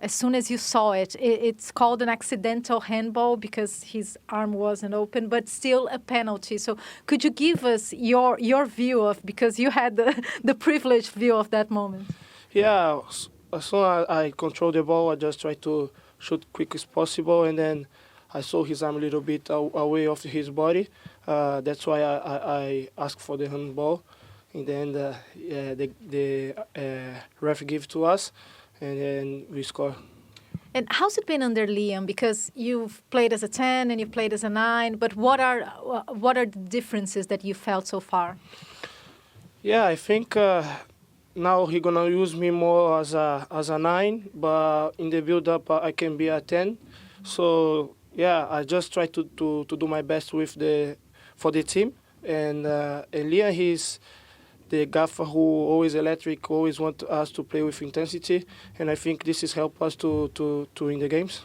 As soon as you saw it, it's called an accidental handball because his arm wasn't open, but still a penalty. So could you give us your view of, because you had the privileged view of that moment? Yeah, as soon as I control the ball, I just try to shoot quick as possible, and then I saw his arm a little bit away of his body. That's why I asked for the handball, and then the ref gave to us, and then we score. And how's it been under Liam? Because you've played as a 10 and you played as a 9, but what are the differences that you felt so far? Yeah, I think now he's gonna use me more as a 9, but in the build-up I can be a 10. So yeah, I just try to do my best for the team. And Liam, he's the gaffer who always electric, always want us to play with intensity, and I think this has helped us to win the games.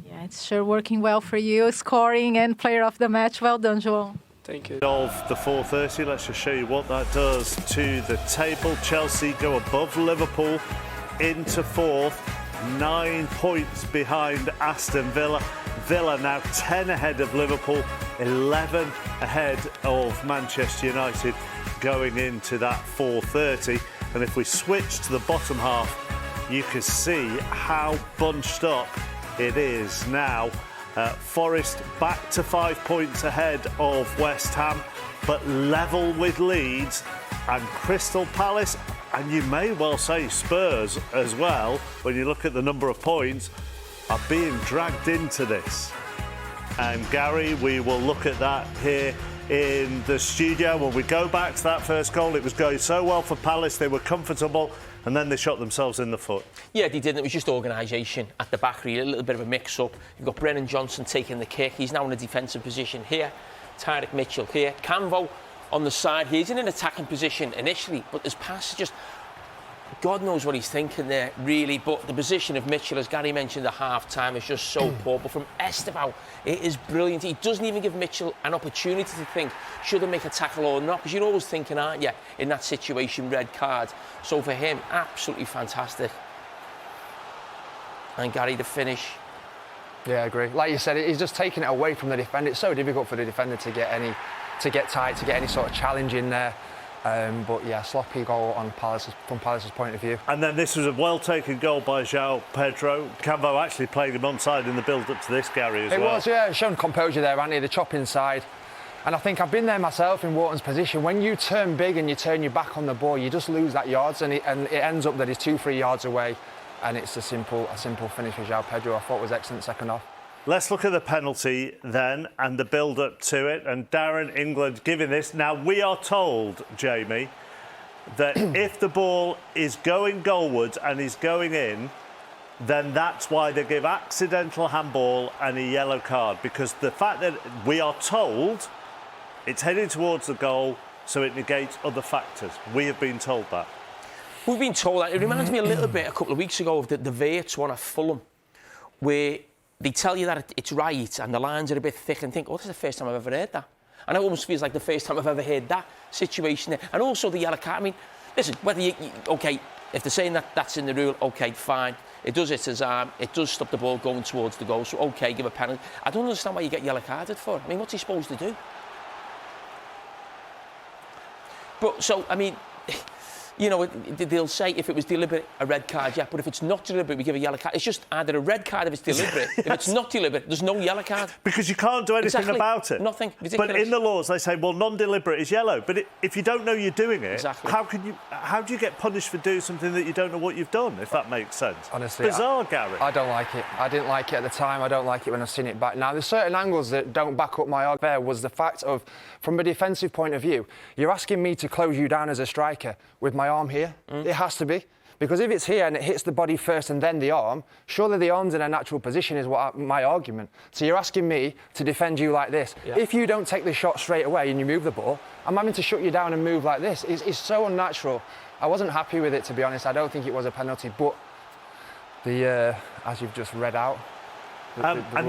Yeah, it's sure working well for you, scoring and player of the match. Well done, Joao. Thank you. Of the 4:30, let's just show you what that does to the table. Chelsea go above Liverpool into 4th, 9 points behind Aston Villa. Villa now 10 ahead of Liverpool, 11 ahead of Manchester United going into that 4:30. And if we switch to the bottom half, you can see how bunched up it is now. Forest back to 5 points ahead of West Ham, but level with Leeds and Crystal Palace, and you may well say Spurs as well, when you look at the number of points, are being dragged into this. And Gary, we will look at that here in the studio. When we go back to that first goal, it was going so well for Palace, they were comfortable, and then they shot themselves in the foot. Yeah, they didn't. It was just organisation at the back, really. A little bit of a mix-up. You've got Brennan Johnson taking the kick. He's now in a defensive position here. Tyrick Mitchell here. Canvo on the side. He's in an attacking position initially, but his pass is just... God knows what he's thinking there, really. But the position of Mitchell, as Gary mentioned at half-time, is just so poor. But from Esteban, it is brilliant. He doesn't even give Mitchell an opportunity to think, should I make a tackle or not? Because you're always thinking, aren't you, in that situation, red card. So for him, absolutely fantastic. And Gary, the finish. Yeah, I agree. Like you said, he's just taking it away from the defender. It's so difficult for the defender to get tight, to get any sort of challenge in there. But yeah, sloppy goal from Palace's point of view. And then this was a well-taken goal by Joao Pedro. Canvo actually played him onside in the build-up to this, Gary, as well. It was, yeah. Shown composure there, hasn't he? The chop inside. And I think I've been there myself in Wharton's position. When you turn big and you turn your back on the ball, you just lose that yards, and it ends up that he's 2-3 yards away. And it's a simple finish for Joao Pedro. I thought was excellent second half. Let's look at the penalty then and the build-up to it. And Darren, England giving this. Now, we are told, Jamie, that if the ball is going goalwards and is going in, then that's why they give accidental handball and a yellow card. Because the fact that we are told it's heading towards the goal, so it negates other factors. We have been told that. We've been told that. It reminds me a little bit a couple of weeks ago of the Verts one at Fulham, where they tell you that it's right and the lines are a bit thick and think, oh, this is the first time I've ever heard that. And it almost feels like the first time I've ever heard that situation there. And also the yellow card. I mean, listen, whether OK, if they're saying that that's in the rule, OK, fine. It does hit his arm. It does stop the ball going towards the goal. So, OK, give a penalty. I don't understand why you get yellow carded for. I mean, what's he supposed to do? But, so, I mean... You know, they'll say if it was deliberate, a red card, yeah, but if it's not deliberate, we give a yellow card. It's just either a red card if it's deliberate. Yes. If it's not deliberate, there's no yellow card. Because you can't do anything about it. Nothing. Ridiculous. But in the laws, they say, well, non-deliberate is yellow. But if you don't know you're doing it, how do you get punished for doing something that you don't know what you've done, if that makes sense? Honestly, bizarre, Gary. I don't like it. I didn't like it at the time. I don't like it when I've seen it back. Now, there's certain angles that don't back up my argument. There was the fact of, from a defensive point of view, you're asking me to close you down as a striker with my arm here. It has to be. Because if it's here and it hits the body first and then the arm, surely the arm's in a natural position is my argument. So you're asking me to defend you like this. Yeah. If you don't take the shot straight away and you move the ball, I'm having to shut you down and move like this. It's so unnatural. I wasn't happy with it, to be honest. I don't think it was a penalty. But as you've just read out, And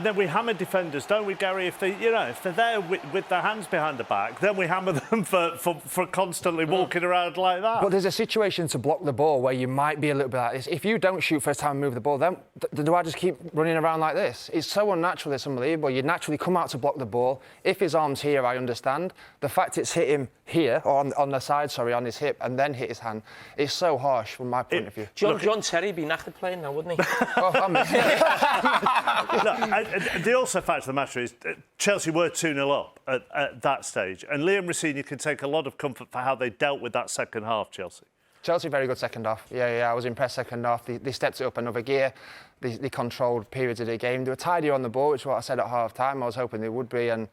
then we hammer defenders, don't we, Gary? If they're there with their hands behind the back, then we hammer them for constantly walking around like that. But there's a situation to block the ball where you might be a little bit like this. If you don't shoot first time and move the ball, then do I just keep running around like this? It's so unnatural. It's unbelievable. You naturally come out to block the ball. If his arm's here, I understand. The fact it's hit him here, or on the side, on his hip, and then hit his hand, is so harsh from my point of view. John Terry be knackered playing now, wouldn't he? The also fact of the matter is Chelsea were 2-0 up at that stage, and Liam Rosenior can take a lot of comfort for how they dealt with that second half, Chelsea. Chelsea, very good second half. Yeah, I was impressed second half. They stepped it up another gear. They controlled periods of the game. They were tidier on the ball, which is what I said at half-time. I was hoping they would be, and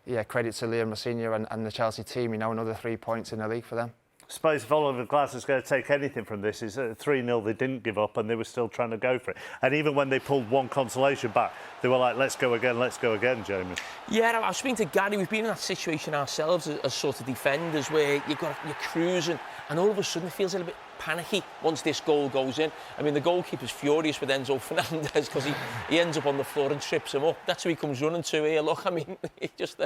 yeah, credit to Liam Rosenior and the Chelsea team. Another 3 points in the league for them. I suppose if Oliver Glasner's going to take anything from this, is 3-0 they didn't give up and they were still trying to go for it. And even when they pulled one consolation back, they were like, let's go again, Jamie. Yeah, I was speaking to Gary. We've been in that situation ourselves as sort of defenders where you're cruising and all of a sudden it feels a little bit panicky once this goal goes in. I mean, the goalkeeper's furious with Enzo Fernandez because he ends up on the floor and trips him up. That's who he comes running to here. Look, I mean, it's just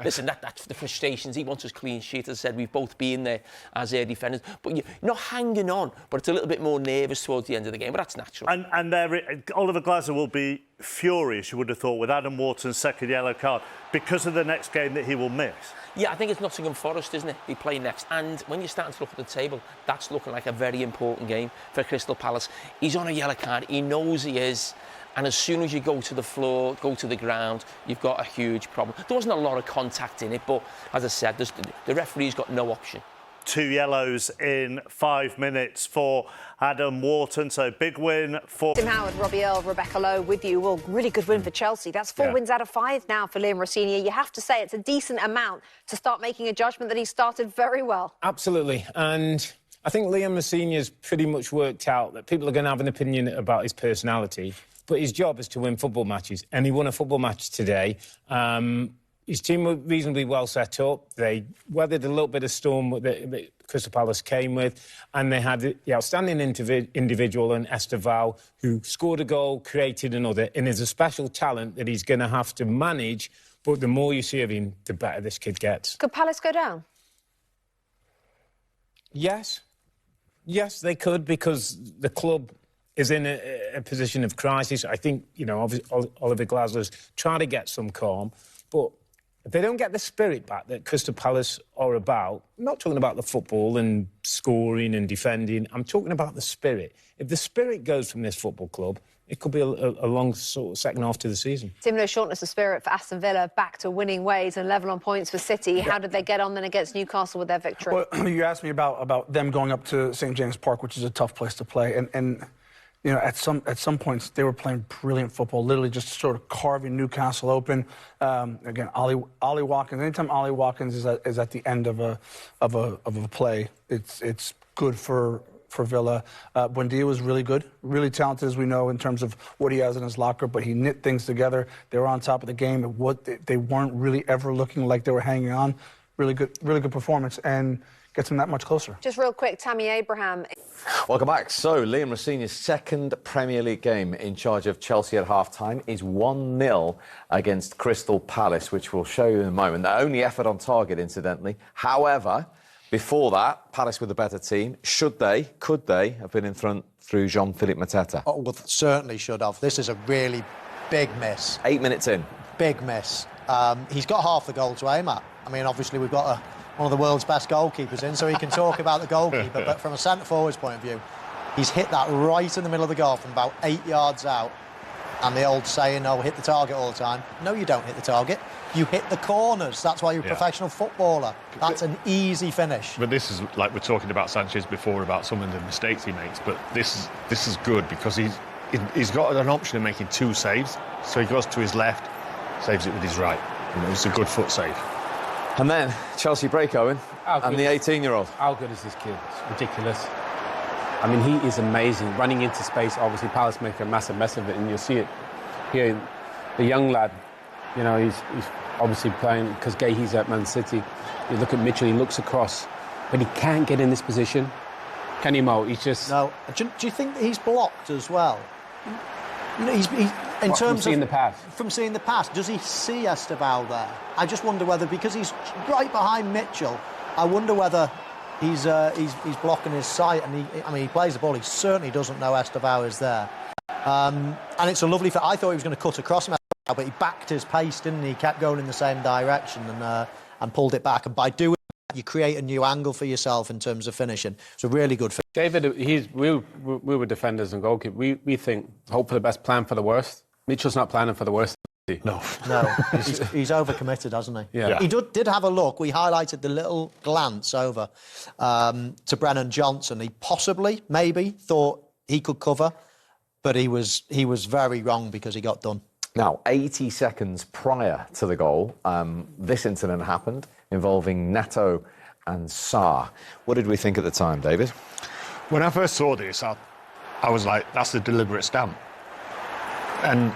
listen, that's the frustrations. He wants his clean sheet. As I said, we've both been there as defenders. But you're not hanging on, but it's a little bit more nervous towards the end of the game, but that's natural. And Oliver Glasner will be furious, you would have thought, with Adam Wharton's second yellow card because of the next game that he will miss. Yeah, I think it's Nottingham Forest, isn't it? They play next. And when you're starting to look at the table, that's looking like a very important game for Crystal Palace. He's on a yellow card. He knows he is. And as soon as you go to the floor, go to the ground, you've got a huge problem. There wasn't a lot of contact in it, but as I said, the referee's got no option. 2 yellows in 5 minutes for Adam Wharton, so big win for... Tim Howard, Robbie Earle, Rebecca Lowe with you. Well, really good win for Chelsea. That's 4 wins out of 5 now for Liam Rosenior. You have to say it's a decent amount to start making a judgment that he started very well. Absolutely, and I think Liam Rosenior's pretty much worked out that people are going to have an opinion about his personality, but his job is to win football matches, and he won a football match today. His team were reasonably well set up. They weathered a little bit of storm that Crystal Palace came with, and they had the outstanding individual in Esteval, who scored a goal, created another, and is a special talent that he's going to have to manage. But the more you see of him, the better this kid gets. Could Palace go down? Yes, they could, because the club is in a position of crisis. I think, Oliver Glasner's trying to get some calm, but if they don't get the spirit back that Crystal Palace are about, I'm not talking about the football and scoring and defending, I'm talking about the spirit. If the spirit goes from this football club, it could be a long sort of second half to the season. Similar shortness of spirit for Aston Villa, back to winning ways and level on points for City. How did they get on then against Newcastle with their victory? Well, you asked me about them going up to St. James Park, which is a tough place to play, and at some points they were playing brilliant football, literally just sort of carving Newcastle open. Again, Ollie Watkins. Anytime Ollie Watkins is at the end of a play, it's good for Villa. Buendia was really good, really talented, as we know, in terms of what he has in his locker, but he knit things together. They were on top of the game. They weren't really ever looking like they were hanging on. Really good performance, and gets them that much closer. Just real quick, Tammy Abraham. Welcome back. So, Liam Rosenior's second Premier League game in charge of Chelsea at half-time is 1-0 against Crystal Palace, which we'll show you in a moment. Their only effort on target, incidentally. However, before that, Palace were the better team. Could they have been in front through Jean-Philippe Mateta? Oh, well, certainly should have. This is a really big miss. 8 minutes in. Big miss. He's got half the goal to aim at. I mean, obviously, we've got one of the world's best goalkeepers in, so he can talk about the goalkeeper, but from a centre-forward's point of view, he's hit that right in the middle of the goal from about 8 yards out. And the old saying, hit the target all the time. No, you don't hit the target. You hit the corners. That's why you're a professional footballer. That's an easy finish. But this is, like we're talking about Sanchez before, about some of the mistakes he makes, but this is good because he's got an option of making 2 saves, so he goes to his left, saves it with his right. It's a good foot save. And then Chelsea break, Owen, and the 18-year-old. How good is this kid? It's ridiculous. I mean, he is amazing. Running into space, obviously, Palace make a massive mess of it, and you'll see it here. The young lad, he's obviously playing because Gay's at Man City. You look at Mitchell, he looks across, but he can't get in this position. Can he, Mo? He's just... No. Do you think that he's blocked as well? You know, in terms from seeing the pass. From seeing the pass, does he see Esteval there? I just wonder whether, because he's right behind Mitchell, I wonder whether he's blocking his sight. And he plays the ball. He certainly doesn't know Esteval is there. And it's a lovely. I thought he was going to cut across him, but he backed his pace, didn't he? He kept going in the same direction and pulled it back. And by doing that, you create a new angle for yourself in terms of finishing. It's a really good. David, we were defenders and goalkeepers. We think hope for the best, plan for the worst. Mitchell's not planning for the worst. No, he's overcommitted, hasn't he? Yeah. He did have a look. We highlighted the little glance over to Brennan Johnson. He possibly, maybe, thought he could cover, but he was very wrong because he got done. Now, 80 seconds prior to the goal, this incident happened involving Neto and Sarr. What did we think at the time, David? When I first saw this, I was like, that's a deliberate stamp. And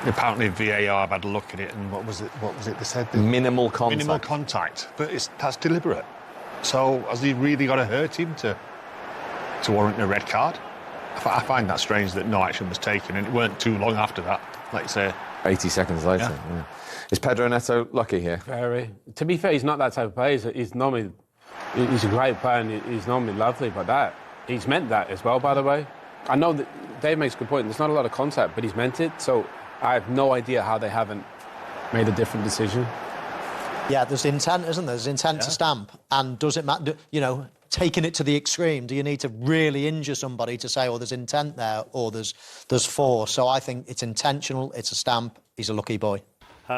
apparently VAR have had a look at it, and what was it they said? Minimal contact. Minimal contact, but that's deliberate. So has he really got to hurt him to warrant a red card? I find that strange that no action was taken, and it weren't too long after that, like you say. 80 seconds later, yeah. Is Pedro Neto lucky here? Very. To be fair, he's not that type of player. He's a great player, and he's normally lovely, but he's meant that as well, by the way. I know that Dave makes a good point. There's not a lot of contact, but he's meant it, so I have no idea how they haven't made a different decision. Yeah, there's intent, isn't there? There's intent to stamp. And does it matter, taking it to the extreme, do you need to really injure somebody to say, oh, there's intent there, or there's force? So I think it's intentional, it's a stamp, he's a lucky boy.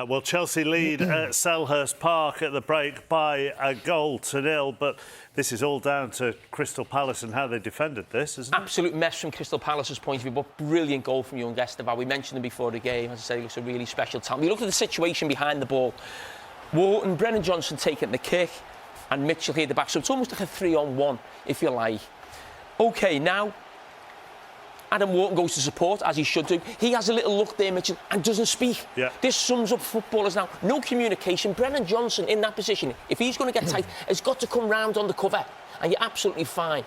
Well, Chelsea lead at Selhurst Park at the break by a 1-0, but this is all down to Crystal Palace and how they defended this, isn't it? Absolute mess from Crystal Palace's point of view, but brilliant goal from young Esteval. We mentioned him before the game. As I said, he looks a really special talent. We look at the situation behind the ball. Wharton, Brennan Johnson taking the kick, and Mitchell here at the back. So it's almost like a 3-on-1, if you like. OK, now Adam Wharton goes to support, as he should do. He has a little look there, Mitchell, and doesn't speak. Yeah. This sums up footballers now. No communication. Brennan Johnson in that position, if he's going to get tight, has got to come round on the cover, and you're absolutely fine.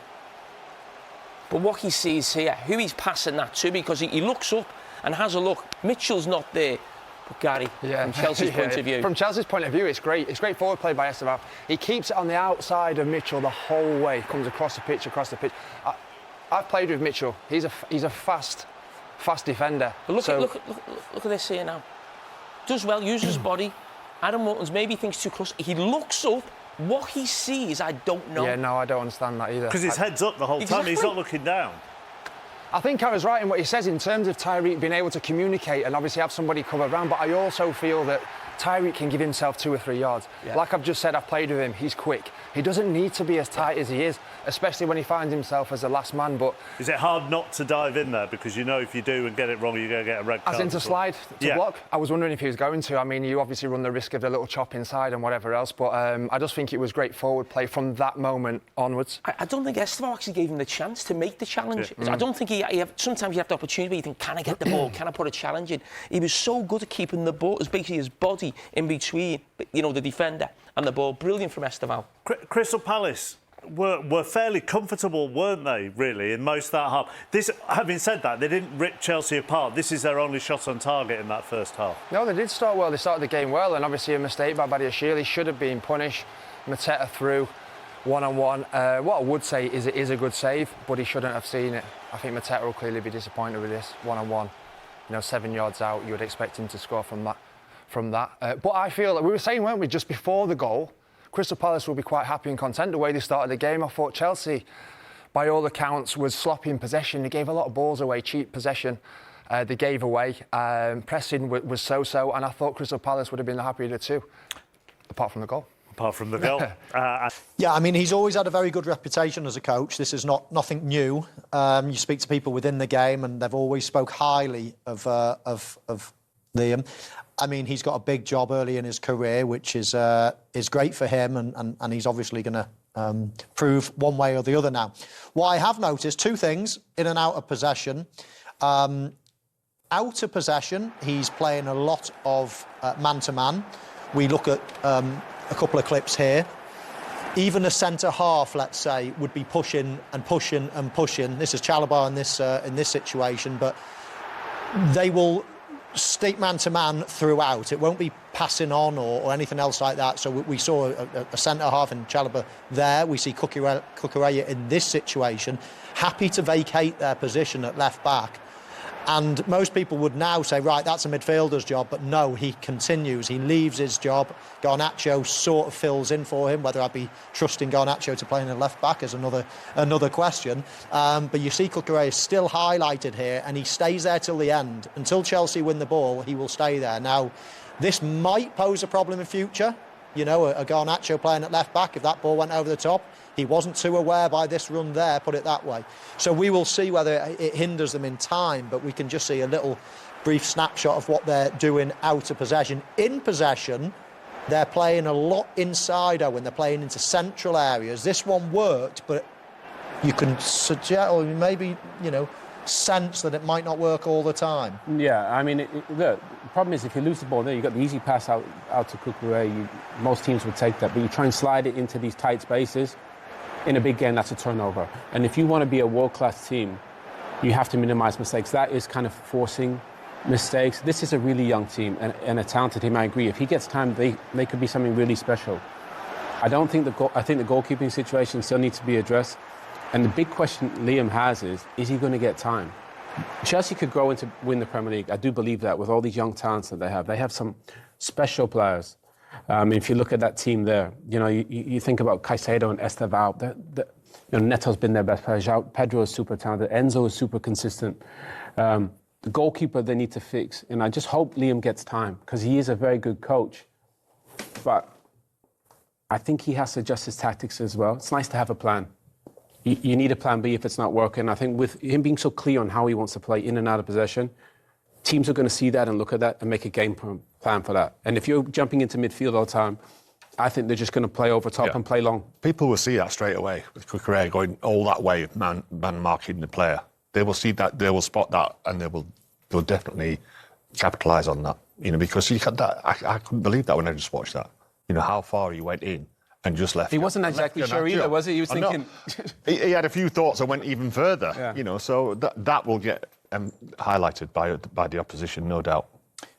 But what he sees here, who he's passing that to, because he looks up and has a look. Mitchell's not there. But Gary, from Chelsea's point of view. From Chelsea's point of view, it's great. It's great forward play by Esteval. He keeps it on the outside of Mitchell the whole way. Comes across the pitch. I've played with Mitchell. He's a fast defender. But look at this here now. Does well, uses his body. Adam Wharton's maybe thinks too close. He looks up. What he sees, I don't know. Yeah, no, I don't understand that either. Because his head's up the whole time. He's not looking down. I think I was right in what he says in terms of Tyreek being able to communicate and obviously have somebody cover around, but I also feel that Tyreek can give himself 2 or 3 yards. Yeah. Like I've just said, I've played with him, he's quick. He doesn't need to be as tight as he is, especially when he finds himself as the last man, but... Is it hard not to dive in there? Because you know if you do and get it wrong, you're going to get a red card. As in to slide, to block? I was wondering if he was going to. I mean, you obviously run the risk of a little chop inside and whatever else, but I just think it was great forward play from that moment onwards. I don't think Esteval actually gave him the chance to make the challenge. Yeah. I don't think sometimes you have the opportunity where you think, can I get the ball? Can I put a challenge in? He was so good at keeping the ball, as basically his body in between, the defender and the ball. Brilliant from Esteval. Crystal Palace were fairly comfortable, weren't they, really, in most of that half? Having said that, they didn't rip Chelsea apart. This is their only shot on target in that first half. No, they did start well. They started the game well, and obviously a mistake by Badiashile should have been punished. Mateta through one-on-one. What I would say is it is a good save, but he shouldn't have seen it. I think Mateta will clearly be disappointed with this one-on-one. 7 yards out, you would expect him to score from that. But I feel, we were saying, weren't we, just before the goal, Crystal Palace will be quite happy and content the way they started the game. I thought Chelsea, by all accounts, was sloppy in possession. They gave a lot of balls away, cheap possession. They gave away. Pressing was so-so, and I thought Crystal Palace would have been the happier of the two, apart from the goal. Apart from the goal. Yeah, I mean, he's always had a very good reputation as a coach. This is nothing new. You speak to people within the game, and they've always spoke highly of Liam. I mean, he's got a big job early in his career, which is great for him, and he's obviously going to prove one way or the other now. What I have noticed, 2 things in and out of possession. Out of possession, he's playing a lot of man-to-man. We look at a couple of clips here. Even a centre-half, let's say, would be pushing and pushing and pushing. This is Chalobah in this situation, but they will stick man-to-man throughout. It won't be passing on or anything else like that. So we saw a centre-half in Chalobah there. We see Cucurella in this situation, happy to vacate their position at left-back. And most people would now say, right, that's a midfielder's job, but no, he continues. He leaves his job. Garnacho sort of fills in for him. Whether I'd be trusting Garnacho to play in a left-back is another question. But you see Cucurella is still highlighted here, and he stays there till the end. Until Chelsea win the ball, he will stay there. Now, this might pose a problem in future. You know, a Garnacho playing at left-back, if that ball went over the top. He wasn't too aware by this run there, put it that way. So we will see whether it hinders them in time, but we can just see a little brief snapshot of what they're doing out of possession. In possession, they're playing a lot inside, when they're playing into central areas. This one worked, but you can suggest, or maybe, you know, sense that it might not work all the time. Yeah, I mean, the problem is if you lose the ball there, you've got the easy pass out to Cucurella. Most teams would take that, but you try and slide it into these tight spaces. In a big game, that's a turnover. And if you want to be a world-class team, you have to minimise mistakes. That is kind of forcing mistakes. This is a really young team and a talented team, I agree. If he gets time, they could be something really special. I think the goalkeeping situation still needs to be addressed. And the big question Liam has is he going to get time? Chelsea could grow into win the Premier League. I do believe that with all these young talents that they have. They have some special players. If you look at that team there, you know, you think about Caicedo and Estevao. You know, Neto's been their best player. Joao Pedro is super talented. Enzo is super consistent. The goalkeeper they need to fix. And I just hope Liam gets time because he is a very good coach. But I think he has to adjust his tactics as well. It's nice to have a plan. You need a plan B if it's not working. I think with him being so clear on how he wants to play in and out of possession, teams are going to see that and look at that and make a game plan for that. And if you're jumping into midfield all the time, I think they're just going to play over top and play long. People will see that straight away with Cucurella going all that way, man marking the player. They will see that, they will spot that, and they'll definitely capitalise on that. You know, because you had that. I couldn't believe that when I just watched that. You know how far he went in and just left. He wasn't exactly sure either, was he? He was thinking. He had a few thoughts and went even further. Yeah. You know, so that will get highlighted by the opposition, no doubt.